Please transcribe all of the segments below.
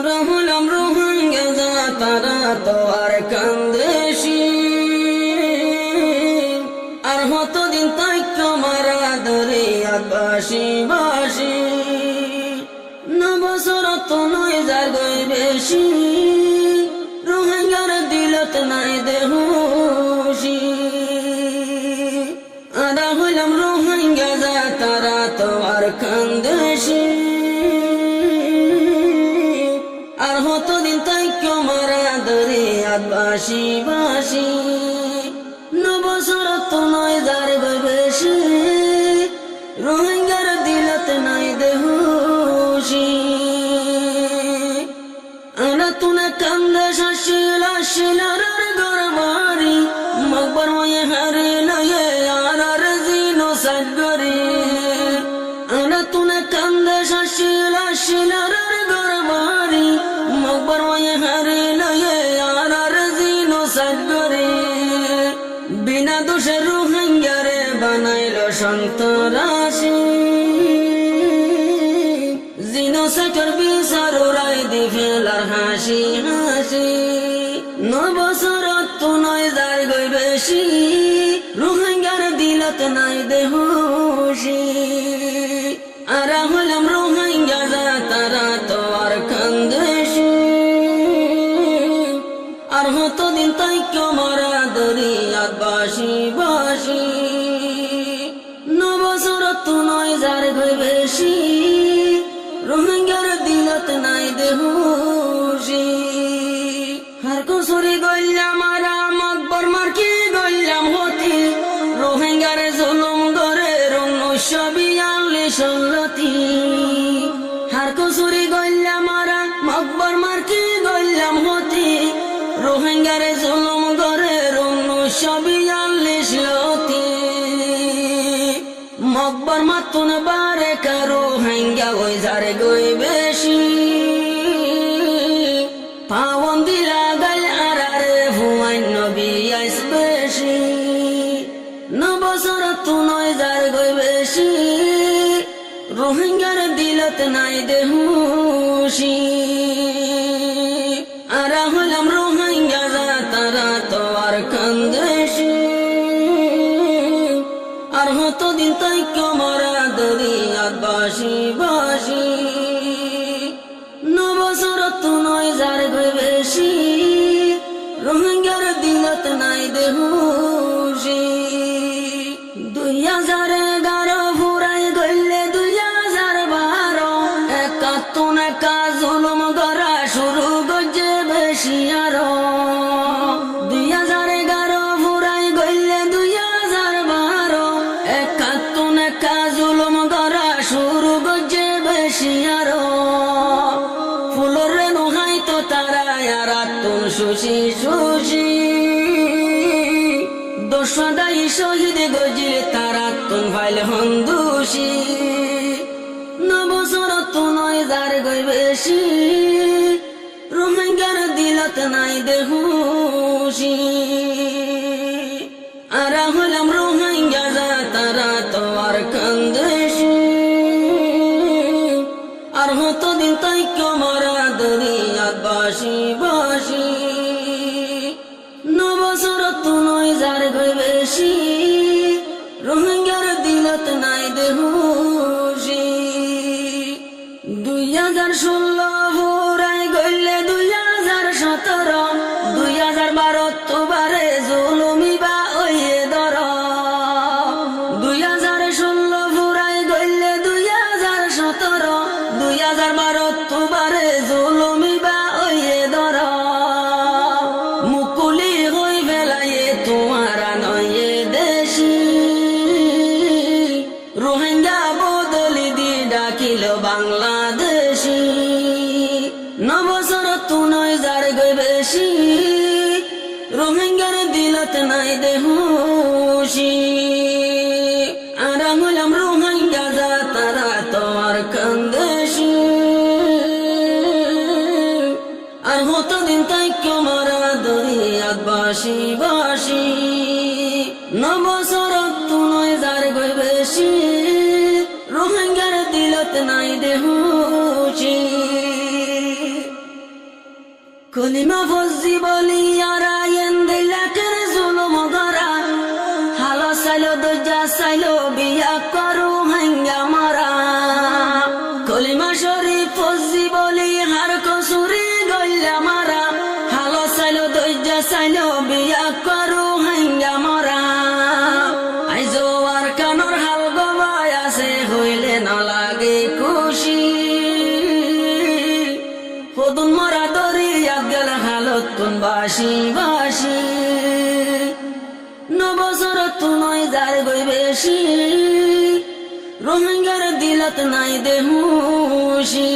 রহলাম রোহিঙ্গা যা তারা তো আর কান্দেশি আর হতদিন তাইক্য মারা দরিয়াত বাসি বাসি নবসর তো নয় যার গই বেশি রোহিঙ্গার দিলত নাই দেহুশি আর হইলাম রোহিঙ্গা যা তারা তো আর কান্দেশি আর হতদিন তাইক্য মারা দরিয়াত বাসি বাসি নবসর তো নয় যার গই বেশি রোহিঙ্গার দিলত নাই দেহুশি আনা তুনা কান্দা শাশিলা শিলার গরমারি মকবর ময়ে হারে লয়ে আর জিনো সাগরি আনা তুনা কান্দা শাশিলা শিলার গরমারি মকবর ময়ে হারে লয়ে আর জিনো সাগরি বিনা দোষে রোহিঙ্গারে বানাইলো সন্তরাশি জিনো সাকর বিচার উড়াই দি ফেলার হাসি হাসি নবসর তো নয় যার গই বেশি রোহিঙ্গার দিলত নাই দেহুশি আর হলাম রোহিঙ্গা যা তারা তো আর কান্দেশি আর হতদিন তাইক্য মারা দরিয়াত বাসি বাসি নবসর তো নয় যার গই বেশি রোহিঙ্গার দিলত নাই দেহুশি হার কুসুরি গইলাম আরাম আকবর মার্কি গইলাম হতি রোহিঙ্গার জুলুম করে 1942 সংগতি হার কুসুরি গইলাম আরাম আকবর মার্কি গইলাম হতি রোহিঙ্গার জুলুম করে 1942 লতি মকবর মাতুন বারে কারো রোহিঙ্গা ওই যারে গই বেশি পাওন দিলা গাল আরারে ভুয়াইন নবী আইস বেশি নবসর তো নয় যার গই বেশি রোহিঙ্গার দিলত নাই দেহুশি আর হলাম রোহিঙ্গা যা তারা তো আর কান্দেশি আর হতদিন তাইক্য মারা দরিয়াত বাসি বাসি নবসর তো নয় যার গই বেশি রোহিঙ্গার দিলত নাই দেহুশি 2011 ফুরাই গইলে 2012 একাত্তর একা জুলুম করা শুরু গজে বেশি আরো 2011 ফুরাই গইলে 2012 একাত্তর একা জুলুম করা শুরু গজে বেশি আরো ফুলর নোহাই তো তারা আর তুন সুশি সুশি দোষদাই শহীদ গজিল তারা তুন ভাইল হন্দুশি নবসর তো নয় যার গই বেশি রোহিঙ্গার দিলত নাই দেহুশি আর হলাম রোহিঙ্গা যা তারা তো আর কান্দেশি আর হতদিন তাইক্য মারা দরিয়াত বাসি বাসি নবসর তো নয় যার গই বেশি রোহিঙ্গার দিলত নাই দেহুশি 2016 ফুরাই গইলে 2017 2012 তো বারে জুলুমি বা ওয়ে দর 2016 ফুরাই গইলে 2017 2012 তো বারে জুলুমি বা ওয়ে দর মুকুলি হই বেলায়ে তোমারা নয় দেশি রোহিঙ্গা বদলি দি ডাকিল বাংলাদেশি নবসর তো নয় যার গই বেশি রোহিঙ্গার দিলত নাই দেহুশি আর হলাম রোহিঙ্গা যা তারা তো আর কান্দেশি আর হতদিন তাইক্য মারা দরিয়াত বাসি বাসি নবসর তো নয় যার গই বেশি রোহিঙ্গার দিলত নাই দেহুশি কলিমা ফজি বলি আর দিলাকের জুলুম গরা হালো সাইলো দজ্জা সাইলো বিয়া করু হাঙ্গা মারা কলিমা শরীফ ফজি বলি হার কসুরি গল্লা মারা হালো সাইলো দজ্জা সাইলো বিয়া করু হাঙ্গা মারা আইজো আর কানর হাল গবায় আছে হইলে না লাগে খুশি হদুন মরা দরিয়া গেল হালত তুন বাসি বাসি নবসর তুনয় যার গই বেশি রোহিঙ্গার দিলত নাই দেহুশি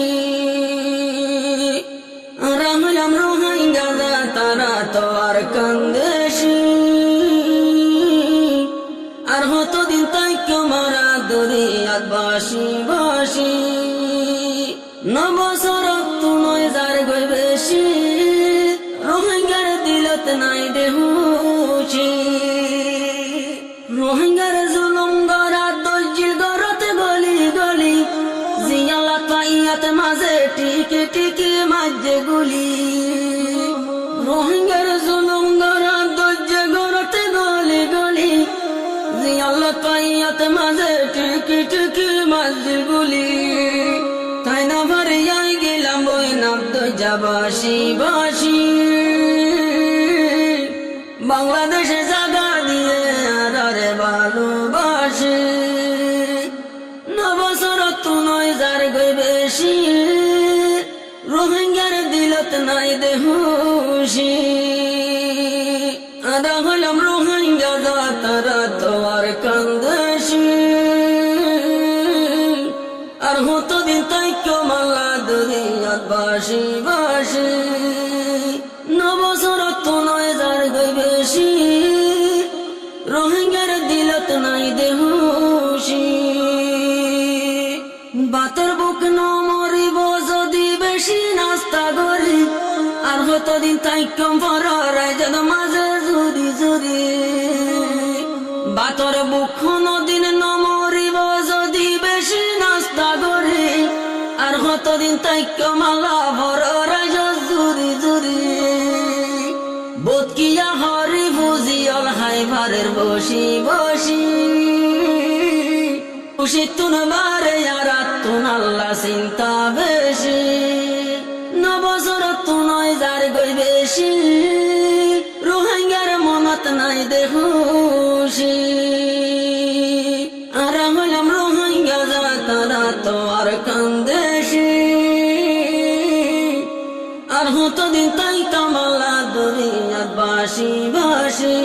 রাহলাম রোহিঙ্গা তারা তো আর কান্দেশি আর হতো দিন তাই মারা দরিয়া বাসি বাসি নবসর তুনয় যার গই বেশি রোহিঙ্গার দিলত নাই দেহুশি রোহিঙ্গার জুলুম গরা দজ্জিল গরতে গলি গলি জিয়ালা তাইয়াত মাঝে টিকে টিকে মাঝে গুলি রোহিঙ্গার জুলুম গরা দজ্জে গরতে গলি গলি জিয়ালা তাইয়াত মাঝে টিকে টিকে মাঝে গুলি তাই না ভারিয়াই গেলাম ওই নাব্দ যাবাসি বাসি বাংলাদেশে জাগা দিয়ে আরে ভালোবাসি নবসর তুনয় যার গই বেশি রোহিঙ্গার দিলত নাই দেহুশি আদা হলাম রোহিঙ্গা তারা তো আর কান্দেশি আর হতো দিন তাই মাল্লা দরিয়াত বাসি বাসি নবসর তুনয় যার গই বেশি রোহিঙ্গার দিলত নাই দেহুশি বাতের বুক নমরিব যদি বেশি নাস্তা করি আর হতো দিন তাই পরায় যেন মাঝে জুরি জুরি বাতর বুক নদিন নমরিব যদি বেশি নাস্তা করি আর হতো দিন তাই মালা ভরায় জুরি জুরি বোধকিয়া হরি বুঝিয়ল হাই ভারের বসি বসি খুশি তুন বারে আর তুন আল্লাহ চিন্তা বেশি নবসর তুনয় যার গই বেশি রোহিঙ্গার মনত নাই দেহুশি আর হইলাম রোহিঙ্গা তারা তো আর কান্দেশি আর হতো দিন তাই কামালা দরিয়াত বাসি বাসি